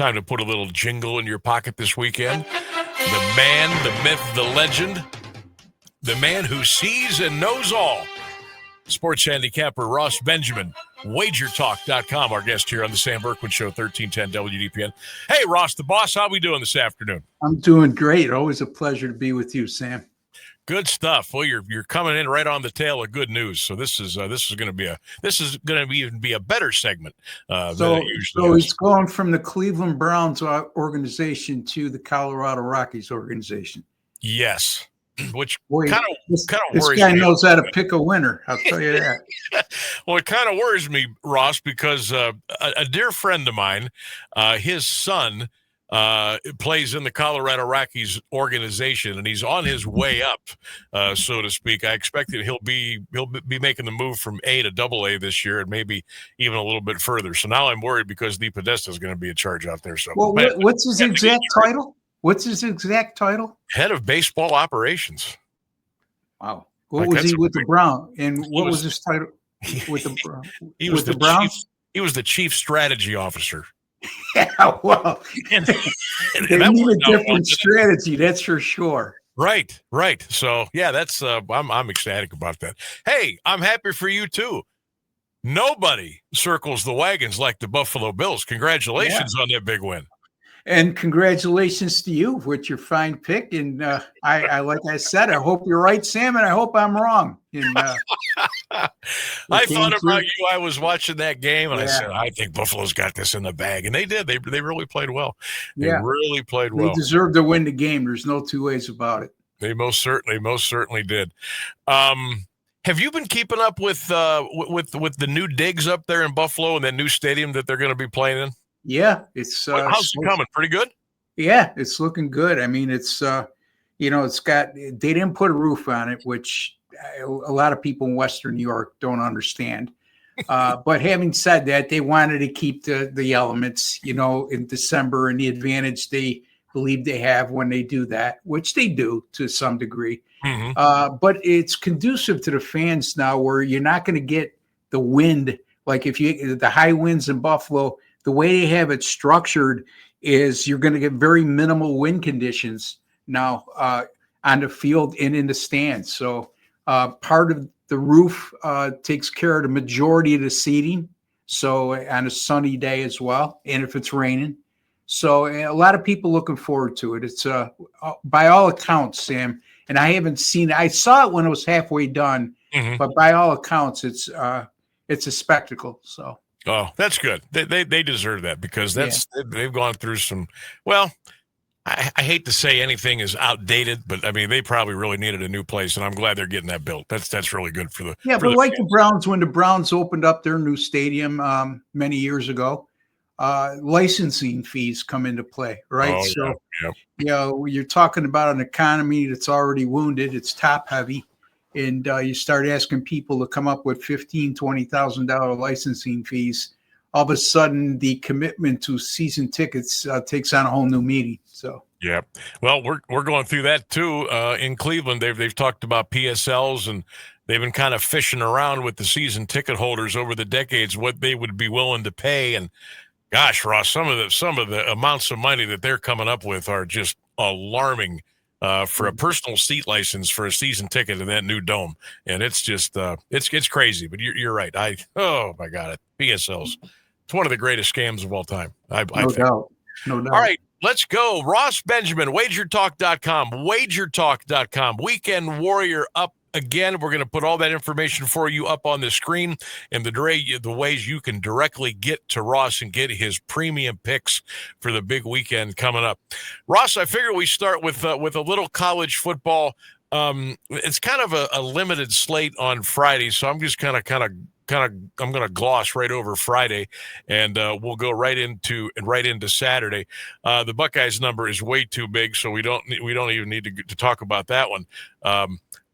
Time to put a little jingle in your pocket this weekend. The man, the myth, the legend, the man who sees and knows all. Sports handicapper Ross Benjamin, wagertalk.com, our guest here on the Sam Bourquin Show, 1310 WDPN. Hey, Ross, the boss, how we doing this afternoon? I'm doing great. Always a pleasure to be with you, Sam. Good stuff. Well, you're coming in right on the tail of good news. So this is going to even be a better segment than it usually is. It's going from the Cleveland Browns organization to the Colorado Rockies organization. Yes, which kind of worries me. This guy knows how to pick a winner. I'll tell you that. Well, it kind of worries me, Ross, because a dear friend of mine, his son plays in the Colorado Rockies organization, and he's on his way up, so to speak. I expect that he'll be making the move from A to AA this year, and maybe even a little bit further. So now I'm worried because Lee Podesta is going to be in charge out there. So, well, what's his exact title? What's his exact title? Head of baseball operations. Wow. What was he with the Browns? And what was his title with the Browns? He was the Browns. He was the chief strategy officer. Yeah, well, they need a different strategy, that's for sure. Right. So, yeah, that's I'm ecstatic about that. Hey, I'm happy for you too. Nobody circles the wagons like the Buffalo Bills. Congratulations on that big win. And congratulations to you with your fine pick. And I like I said, I hope you're right, Sam, and I hope I'm wrong. And, I thought about you. I was watching that game, and I said, I think Buffalo's got this in the bag. And they did. They really played well. They really played well. They deserved to win the game. There's no two ways about it. They most certainly did. Have you been keeping up with the new digs up there in Buffalo and that new stadium that they're going to be playing in? Yeah, it's how's it coming? Pretty good. Yeah, it's looking good. I mean, it's it's got, they didn't put a roof on it, which a lot of people in Western New York don't understand. But having said that, they wanted to keep the elements, in December, and the advantage they believe they have when they do that, which they do to some degree. Mm-hmm. But it's conducive to the fans now, where you're not going to get the wind. Like the high winds in Buffalo, the way they have it structured is you're going to get very minimal wind conditions now on the field and in the stands. So part of the roof takes care of the majority of the seating. So on a sunny day as well, and if it's raining. So a lot of people looking forward to it. It's by all accounts, Sam, and I haven't seen it. I saw it when it was halfway done, but by all accounts, it's a spectacle. So. Oh, that's good. They deserve that, because they've gone through some. Well, I hate to say anything is outdated, but I mean they probably really needed a new place, and I'm glad they're getting that built. That's really good for the. Yeah, but like the Browns, when the Browns opened up their new stadium many years ago, licensing fees come into play, right? Oh, so you're talking about an economy that's already wounded. It's top heavy. And you start asking people to come up with $15,000, $20,000 licensing fees. All of a sudden, the commitment to season tickets takes on a whole new meaning. So, yeah, well, we're going through that too in Cleveland. They've talked about PSLs, and they've been kind of fishing around with the season ticket holders over the decades what they would be willing to pay. And gosh, Ross, some of the amounts of money that they're coming up with are just alarming. For a personal seat license for a season ticket in that new dome. And it's just, it's crazy, but you're right. Oh my God, PSLs. It's one of the greatest scams of all time. I think. No doubt. All right, let's go. Ross Benjamin, wagertalk.com, Weekend Warrior up again. We're going to put all that information for you up on the screen, and the ways you can directly get to Ross and get his premium picks for the big weekend coming up. Ross, I figure we start with a little college football. It's kind of a limited slate on Friday, so I'm just I'm going to gloss right over Friday, and we'll go right into Saturday. The Buckeyes number is way too big, so we don't even need to talk about that one.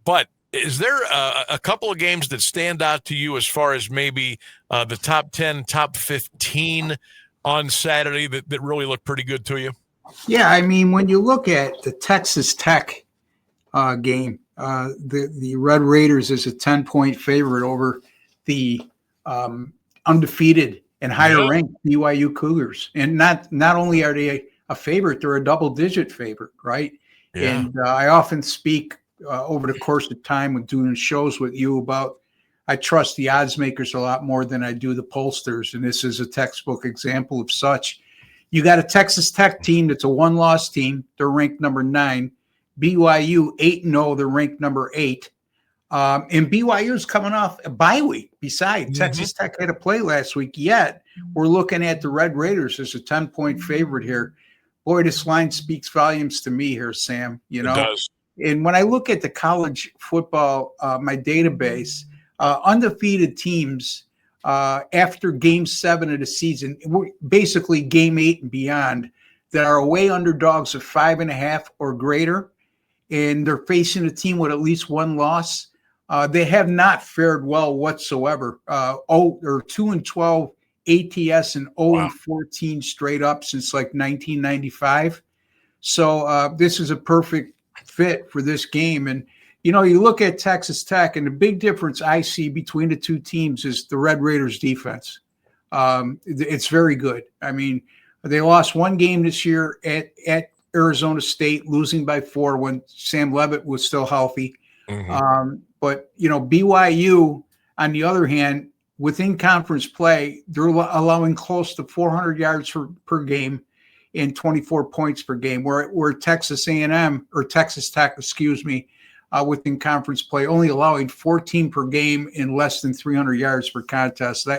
But is there a couple of games that stand out to you as far as maybe the top 10, top 15 on Saturday that really look pretty good to you? Yeah, I mean, when you look at the Texas Tech game, the Red Raiders is a 10-point favorite over the undefeated and higher ranked BYU Cougars. And not only are they a favorite, they're a double-digit favorite, right? Yeah. And I often speak over the course of time when doing shows with you about I trust the odds makers a lot more than I do the pollsters, and this is a textbook example of such. You got a Texas Tech team that's a one-loss team. They're ranked number 9. BYU 8-0. They're ranked number 8. And BYU is coming off a bye week. Besides, Texas Tech had a play last week. Yet we're looking at the Red Raiders as a 10-point favorite here. Boy, this line speaks volumes to me here, Sam. You know, it does. And when I look at the college football, my database, undefeated teams after Game 7 of the season, basically Game 8 and beyond, that are away underdogs of 5.5 or greater, and they're facing a team with at least one loss. They have not fared well whatsoever. 2-12 ATS and 0-14 straight up since like 1995. So this is a perfect fit for this game. And, you know, you look at Texas Tech, and the big difference I see between the two teams is the Red Raiders defense. It's very good. I mean, they lost one game this year at Arizona State, losing by 4 when Sam Leavitt was still healthy. But, you know, BYU, on the other hand, within conference play, they're allowing close to 400 yards per game and 24 points per game, where Texas A&M or Texas Tech, within conference play, only allowing 14 per game and less than 300 yards per contest.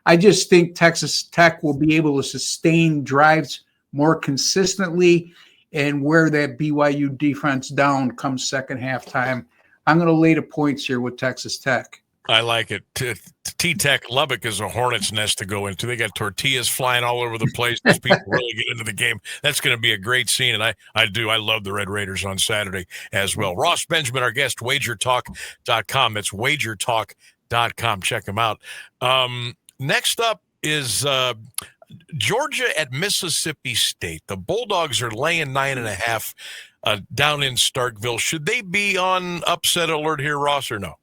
I just think Texas Tech will be able to sustain drives more consistently and wear that BYU defense down come second half time. I'm going to lay the points here with Texas Tech. I like it. T-Tech Lubbock is a hornet's nest to go into. They got tortillas flying all over the place as people really get into the game. That's going to be a great scene, and I love the Red Raiders on Saturday as well. Ross Benjamin, our guest, wagertalk.com. That's wagertalk.com. Check him out. Next up is Georgia at Mississippi State. The Bulldogs are laying 9.5 down in Starkville. Should they be on upset alert here, Ross, or no?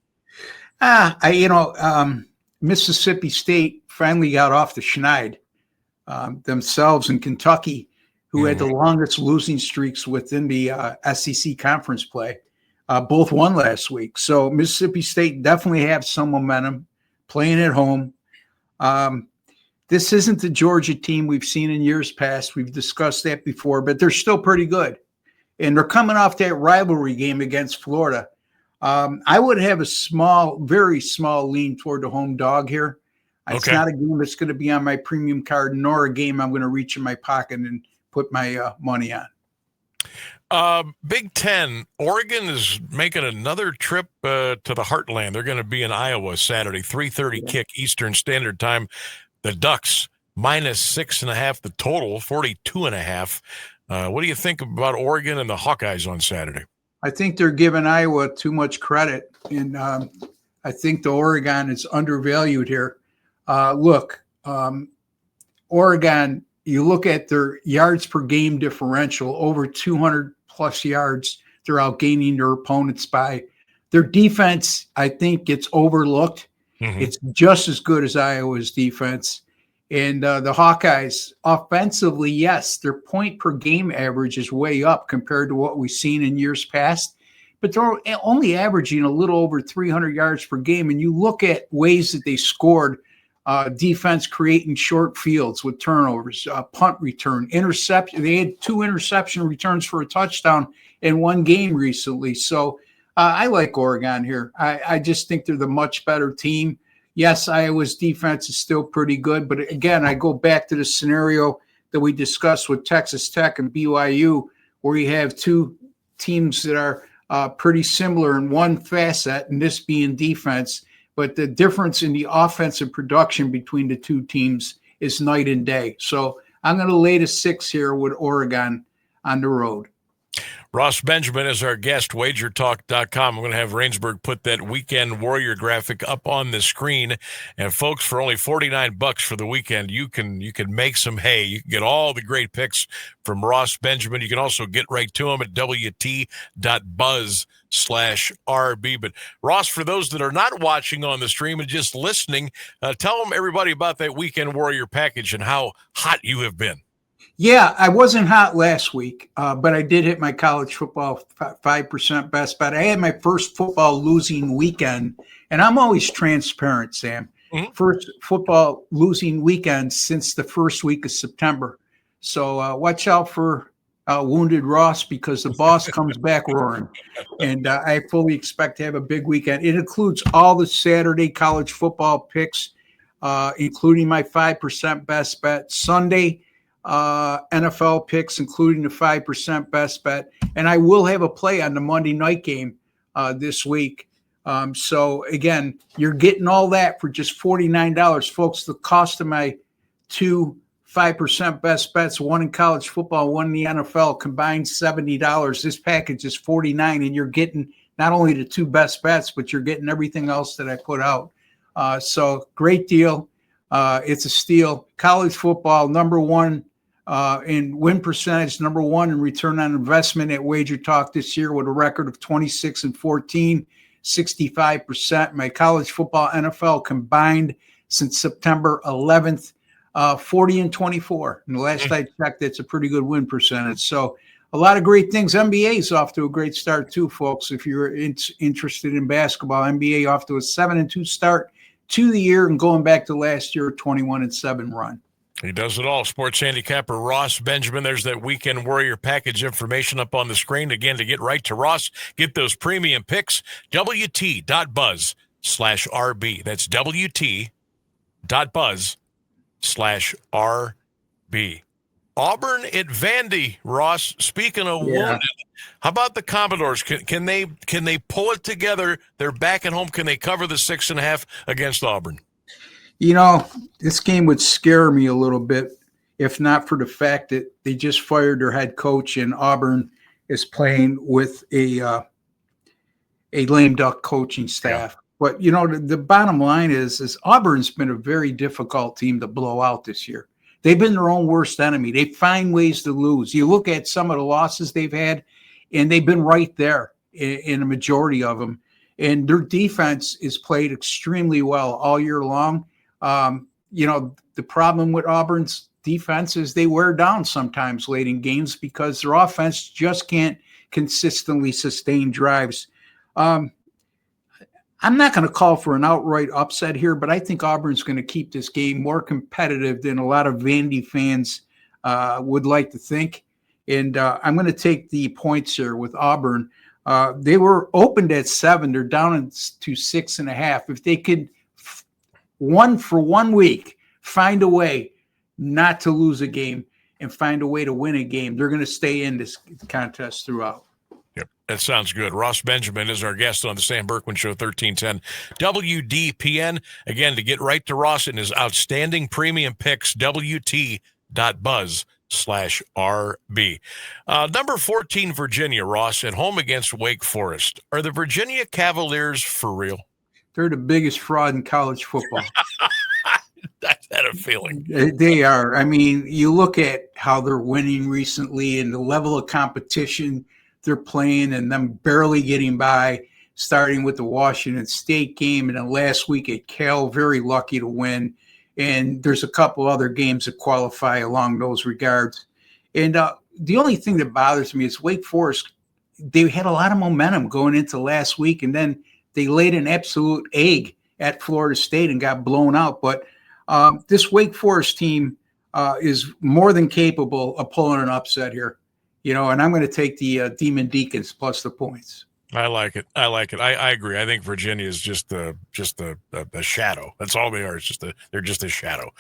Mississippi State finally got off the schneid themselves in Kentucky, who had the longest losing streaks within the SEC conference play. Both won last week. So Mississippi State definitely have some momentum playing at home. This isn't the Georgia team we've seen in years past. We've discussed that before, but they're still pretty good. And they're coming off that rivalry game against Florida. I would have a very small lean toward the home dog here. It's not a game that's going to be on my premium card, nor a game I'm going to reach in my pocket and put my money on. Big Ten, Oregon is making another trip to the heartland. They're going to be in Iowa Saturday, 3:30 kick Eastern Standard Time. The Ducks -6.5, the total 42.5. What do you think about Oregon and the Hawkeyes on Saturday? I think they're giving Iowa too much credit, and I think the Oregon is undervalued here. Oregon, you look at their yards per game differential, over 200 plus yards. They're outgaining their opponents by. Their defense, I think, gets overlooked. It's just as good as Iowa's defense. And the Hawkeyes, offensively, yes, their point per game average is way up compared to what we've seen in years past. But they're only averaging a little over 300 yards per game. And you look at ways that they scored, defense creating short fields with turnovers, punt return, interception. They had 2 interception returns for a touchdown in one game recently. So I like Oregon here. I just think they're the much better team. Yes, Iowa's defense is still pretty good, but again, I go back to the scenario that we discussed with Texas Tech and BYU, where you have two teams that are pretty similar in one facet, and this being defense, but the difference in the offensive production between the two teams is night and day. So I'm going to lay the 6 here with Oregon on the road. Ross Benjamin is our guest, wagertalk.com. I'm going to have Rainsburg put that Weekend Warrior graphic up on the screen. And folks, for only $49 for the weekend, you can make some hay. You can get all the great picks from Ross Benjamin. You can also get right to him at wt.buzz/RB. But Ross, for those that are not watching on the stream and just listening, tell them everybody about that Weekend Warrior package and how hot you have been. Yeah, I wasn't hot last week, but I did hit my college football 5% best bet. I had my first football losing weekend, and I'm always transparent, Sam. Mm-hmm. First football losing weekend since the first week of September. So watch out for Wounded Ross, because the boss comes back roaring. And I fully expect to have a big weekend. It includes all the Saturday college football picks, including my 5% best bet. Sunday, NFL picks, including the 5% best bet. And I will have a play on the Monday night game this week. So again, you're getting all that for just $49, folks. The cost of my two 5% best bets, one in college football, one in the NFL, combined $70. This package is $49, and you're getting not only the two best bets, but you're getting everything else that I put out. So great deal. It's a steal. College football, number one in win percentage, number one in return on investment at Wager Talk this year, with a record of 26-14, 65%. My college football, NFL combined since September 11th, 40-24. And the last I checked, that's a pretty good win percentage. So a lot of great things. NBA is off to a great start too, folks. If you're interested in basketball, NBA off to a 7-2 start to the year, and going back to last year, 21-7 run. He does it all. Sports handicapper Ross Benjamin. There's that Weekend Warrior package information up on the screen. Again, to get right to Ross, get those premium picks, wt.buzz/RB. That's wt.buzz/RB. Auburn at Vandy, Ross. Speaking of wounded, how about the Commodores? Can they pull it together? They're back at home. Can they cover the 6.5 against Auburn? You know, this game would scare me a little bit if not for the fact that they just fired their head coach, and Auburn is playing with a lame duck coaching staff. Yeah. But, you know, the bottom line is Auburn's been a very difficult team to blow out this year. They've been their own worst enemy. They find ways to lose. You look at some of the losses they've had, and they've been right there in a majority of them. And their defense is played extremely well all year long. You know, the problem with Auburn's defense is they wear down sometimes late in games because their offense just can't consistently sustain drives. I'm not going to call for an outright upset here, but I think Auburn's going to keep this game more competitive than a lot of Vandy fans would like to think. And I'm going to take the points here with Auburn. They were opened at 7. They're down to 6.5. If they could, for 1 week, find a way not to lose a game and find a way to win a game, they're going to stay in this contest throughout. Yep, that sounds good. Ross Benjamin is our guest on the Sam Bourquin Show, 1310 WDPN. Again, to get right to Ross and his outstanding premium picks, WT.buzz/RB. Number 14, Virginia, Ross, at home against Wake Forest. Are the Virginia Cavaliers for real? They're the biggest fraud in college football. I had a feeling. They are. I mean, you look at how they're winning recently and the level of competition they're playing and them barely getting by, starting with the Washington State game and then last week at Cal, very lucky to win. And there's a couple other games that qualify along those regards. And the only thing that bothers me is Wake Forest, they had a lot of momentum going into last week, and then they laid an absolute egg at Florida State and got blown out. But this Wake Forest team is more than capable of pulling an upset here, you know, and I'm going to take the Demon Deacons plus the points. I like it. I agree. I think Virginia is just a shadow. That's all they are. They're just a shadow.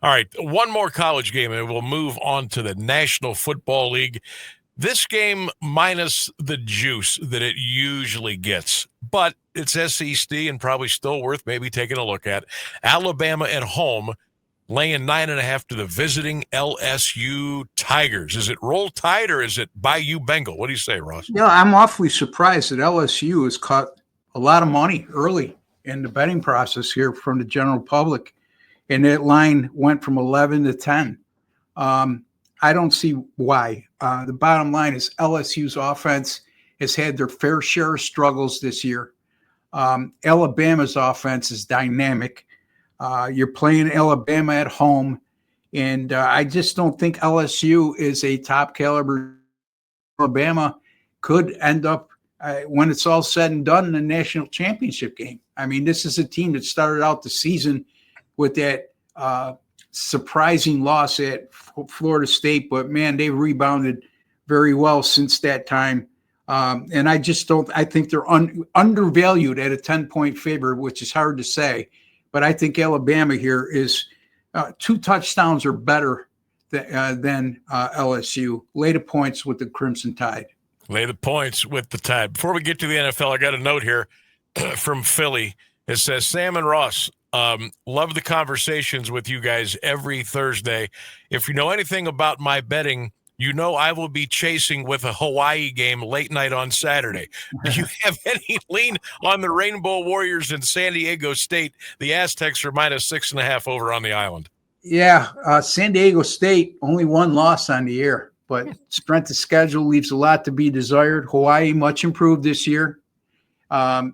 All right. One more college game, and we'll move on to the National Football League. This game minus the juice that it usually gets, but it's SEC and probably still worth maybe taking a look at. Alabama at home. laying 9.5 to the visiting LSU Tigers. Is it Roll Tide or is it Bayou Bengal? What do you say, Ross? Yeah, I'm awfully surprised that LSU has caught a lot of money early in the betting process here from the general public, and that line went from 11 to 10. I don't see why. The bottom line is LSU's offense has had their fair share of struggles this year. Alabama's offense is dynamic. You're playing Alabama at home, and I just don't think LSU is a top caliber. Alabama could end up, when it's all said and done, in a national championship game. I mean, this is a team that started out the season with that surprising loss at Florida State, but man, they've rebounded very well since that time. And I think they're undervalued at a 10-point favorite, which is hard to say. But I think Alabama here is 2 touchdowns or better than LSU. Lay the points with the Crimson Tide. Lay the points with the Tide. Before we get to the NFL, I got a note here from Philly. It says, Sam and Ross, love the conversations with you guys every Thursday. If you know anything about my betting, you know I will be chasing with a Hawaii game late night on Saturday. Do you have any lean on the Rainbow Warriors in San Diego State? The Aztecs are -6.5 over on the island. Yeah, San Diego State only 1 loss on the year, but strength of schedule leaves a lot to be desired. Hawaii much improved this year. And,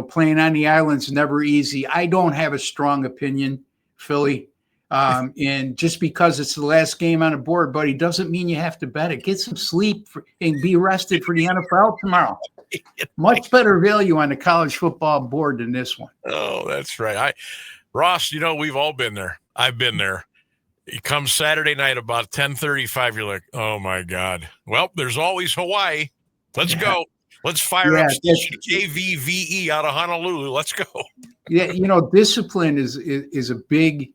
playing on the island's never easy. I don't have a strong opinion, Philly. And just because it's the last game on the board, buddy, doesn't mean you have to bet it. Get some sleep and be rested for the NFL tomorrow. Much better value on the college football board than this one. Oh, that's right. Ross, we've all been there. I've been there. You come Saturday night about 10:35, you're like, oh, my God. Well, there's always Hawaii. Let's go. Let's fire up station KVVE out of Honolulu. Let's go. Yeah, discipline is a big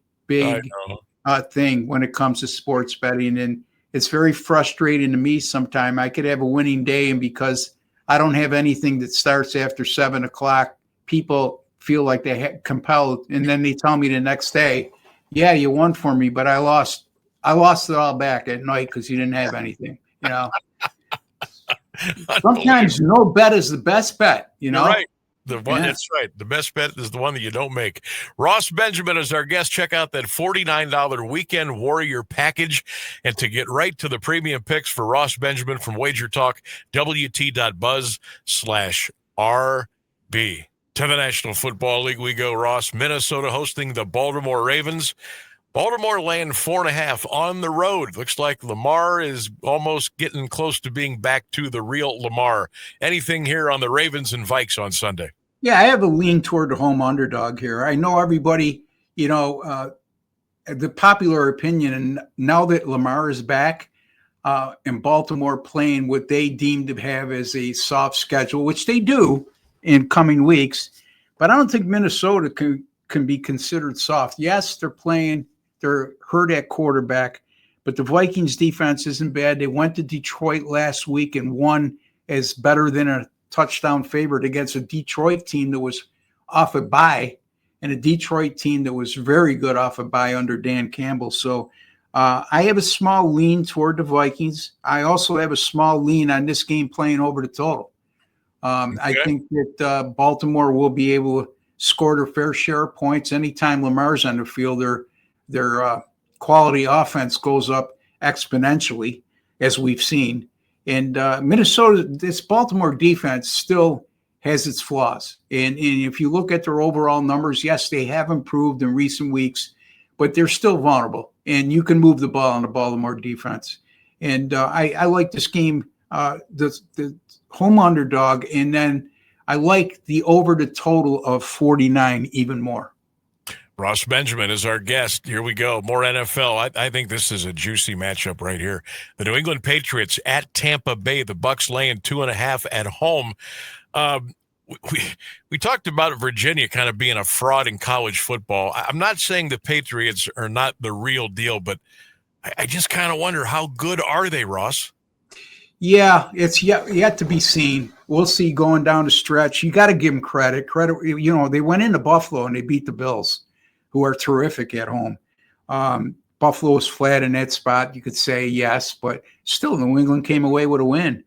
thing when it comes to sports betting, and it's very frustrating to me sometimes. I could have a winning day, and because I don't have anything that starts after 7 o'clock, people feel like they compelled, and then they tell me the next day, yeah, you won for me, but I lost it all back at night because you didn't have anything. Sometimes no bet is the best bet. Right. That's right. The best bet is the one that you don't make. Ross Benjamin is our guest. Check out that $49 Weekend Warrior package. And to get right to the premium picks for Ross Benjamin from Wager Talk, WT.buzz/RB. To the National Football League we go, Ross. Minnesota hosting the Baltimore Ravens. Baltimore laying 4.5 on the road. Looks like Lamar is almost getting close to being back to the real Lamar. Anything here on the Ravens and Vikes on Sunday? Yeah, I have a lean toward the home underdog here. I know everybody, the popular opinion, and now that Lamar is back and Baltimore playing what they deem to have as a soft schedule, which they do in coming weeks, but I don't think Minnesota can be considered soft. Yes, they're hurt at quarterback, but the Vikings defense isn't bad. They went to Detroit last week and won as better than a touchdown favorite against a Detroit team that was off a bye and a Detroit team that was very good off a bye under Dan Campbell. So I have a small lean toward the Vikings. I also have a small lean on this game playing over the total. I think that Baltimore will be able to score their fair share of points. Anytime Lamar's on the field, their quality offense goes up exponentially, as we've seen. And Minnesota, this Baltimore defense still has its flaws. And if you look at their overall numbers, yes, they have improved in recent weeks, but they're still vulnerable. And you can move the ball on the Baltimore defense. And I like this game, the home underdog, and then I like the over the total of 49 even more. Ross Benjamin is our guest. Here we go. More NFL. I think this is a juicy matchup right here. The New England Patriots at Tampa Bay. The Bucs laying 2.5 at home. We talked about Virginia kind of being a fraud in college football. I'm not saying the Patriots are not the real deal, but I just kind of wonder, how good are they, Ross? Yeah, it's yet to be seen. We'll see going down the stretch. You got to give them credit. They went into Buffalo and they beat the Bills, who are terrific at home. Buffalo was flat in that spot. You could say yes, but still New England came away with a win.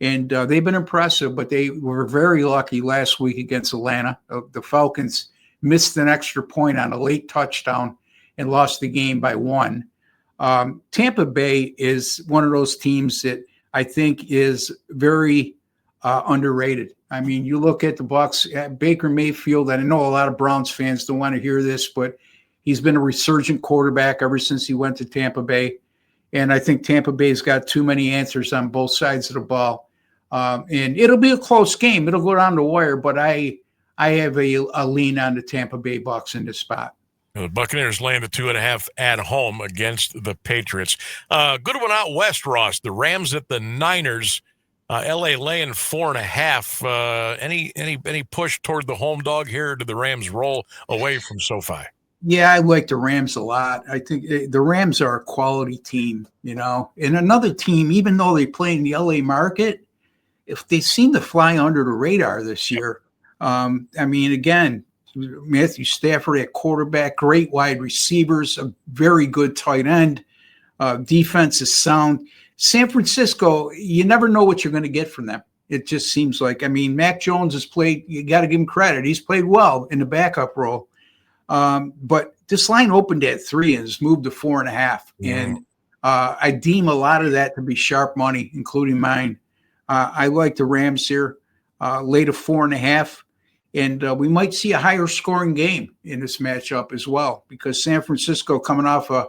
And they've been impressive, but they were very lucky last week against Atlanta. The Falcons missed an extra point on a late touchdown and lost the game by 1. Tampa Bay is one of those teams that I think is very underrated. I mean, you look at the Bucs, Baker Mayfield, and I know a lot of Browns fans don't want to hear this, but he's been a resurgent quarterback ever since he went to Tampa Bay. And I think Tampa Bay's got too many answers on both sides of the ball. And it'll be a close game. It'll go down the wire, but I have a lean on the Tampa Bay Bucs in this spot. The Buccaneers laying the 2.5 at home against the Patriots. Good one out west, Ross. The Rams at the Niners. LA laying 4.5. Any push toward the home dog here? Or do the Rams roll away from SoFi? Yeah, I like the Rams a lot. I think the Rams are a quality team, and another team, even though they play in the LA market, if they seem to fly under the radar this year. I mean, again, Matthew Stafford at quarterback, great wide receivers, a very good tight end. Defense is sound. San Francisco, you never know what you're going to get from them. It just seems like, Mac Jones has played, you got to give him credit. He's played well in the backup role. But this line opened at 3 and has moved to 4.5. And I deem a lot of that to be sharp money, including mine. I like the Rams here, late of 4.5. And we might see a higher scoring game in this matchup as well, because San Francisco coming off an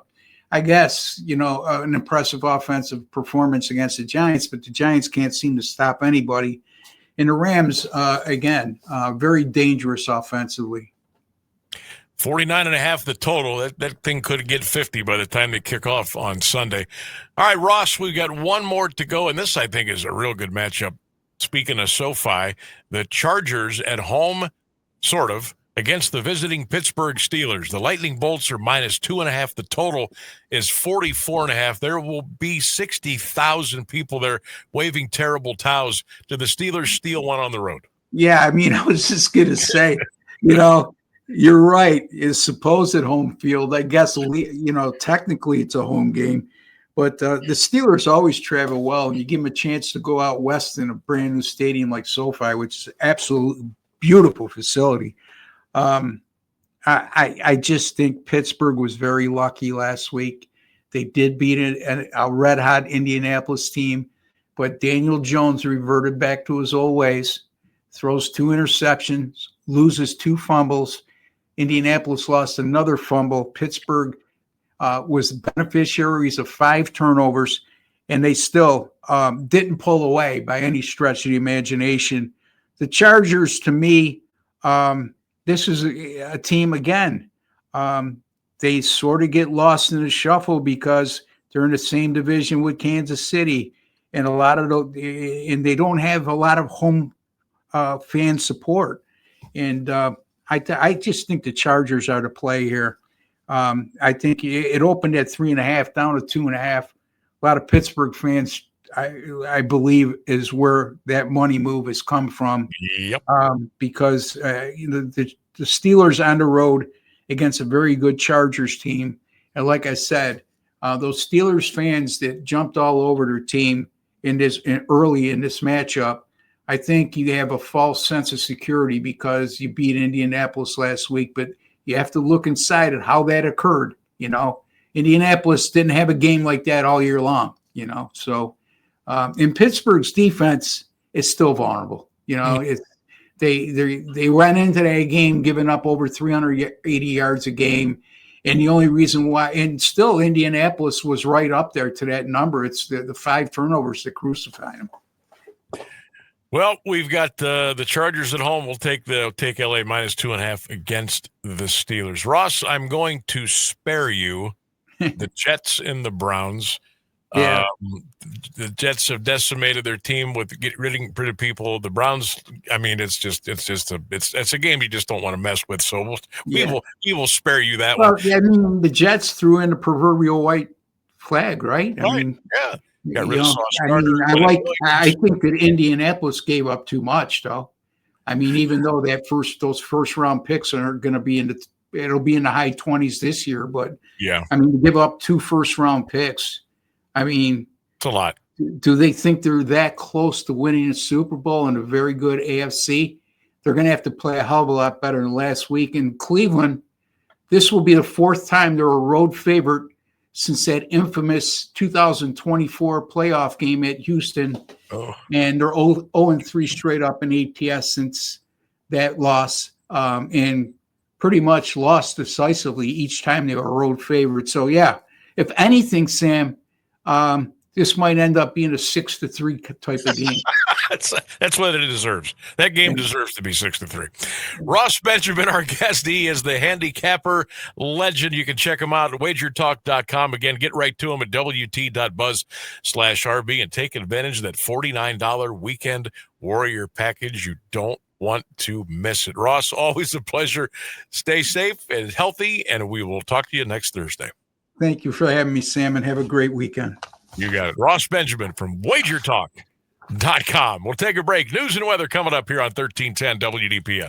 impressive offensive performance against the Giants, but the Giants can't seem to stop anybody. And the Rams, again, very dangerous offensively. 49.5 the total. That thing could get 50 by the time they kick off on Sunday. All right, Ross, we've got one more to go, and this, I think, is a real good matchup. Speaking of SoFi, the Chargers at home, sort of, against the visiting Pittsburgh Steelers. The Lightning Bolts are -2.5. The total is 44.5. There will be 60,000 people there waving terrible towels. Do the Steelers steal one on the road? Yeah, I was just going to say, you're right. It's supposed at home field. I guess, technically it's a home game. But the Steelers always travel well, and you give them a chance to go out west in a brand new stadium like SoFi, which is an absolutely beautiful facility. I just think Pittsburgh was very lucky last week. They did beat a red-hot Indianapolis team, but Daniel Jones reverted back to his old ways, throws 2 interceptions, loses 2 fumbles. Indianapolis lost another fumble. Pittsburgh was beneficiaries of 5 turnovers, and they still didn't pull away by any stretch of the imagination. The Chargers, to me, this is a team, again, they sort of get lost in the shuffle because they're in the same division with Kansas City, and and they don't have a lot of home fan support. And I just think the Chargers are to play here. I think it opened at 3.5 down to 2.5. A lot of Pittsburgh fans, I believe, is where that money move has come from. Yep. Because the Steelers on the road against a very good Chargers team, and like I said, those Steelers fans that jumped all over their team early in this matchup, I think you have a false sense of security because you beat Indianapolis last week, but you have to look inside at how that occurred. Indianapolis didn't have a game like that all year long, So in Pittsburgh's defense, it's still vulnerable. They ran into that game giving up over 380 yards a game. And the only reason why, and still Indianapolis was right up there to that number. It's the 5 turnovers that crucified them. Well, we've got the Chargers at home. We'll take LA -2.5 against the Steelers. Ross, I'm going to spare you the Jets and the Browns. Yeah. The Jets have decimated their team with getting rid of people. The Browns, it's a game you just don't want to mess with. So we will spare you that one. Well, the Jets threw in the proverbial white flag, right? Yeah. Got rid of Sauce I think that Indianapolis gave up too much, though. Even though those first round picks are going to be in the it'll be in the high 20s this year. But Yeah, I mean, to give up 2 first-round picks, I mean, it's a lot. do they think they're that close to winning a Super Bowl in a very good AFC? They're going to have to play a hell of a lot better than last week. In Cleveland, this will be the 4th time they're a road favorite since that infamous 2024 playoff game at Houston. Oh, And they're 0-3 straight up in ATS since that loss, and pretty much lost decisively each time they were a road favorite. So, yeah, if anything, Sam, this might end up being a 6-3 type of game. that's what it deserves. That game deserves to be 6-3. Ross Benjamin, our guest, he is the handicapper legend. You can check him out at wagertalk.com. Again, get right to him at wt.buzz/RB and take advantage of that $49 weekend warrior package. You don't want to miss it. Ross, always a pleasure. Stay safe and healthy, and we will talk to you next Thursday. Thank you for having me, Sam, and have a great weekend. You got it. Ross Benjamin from wagertalk.com. We'll take a break. News and weather coming up here on 1310 WDPS.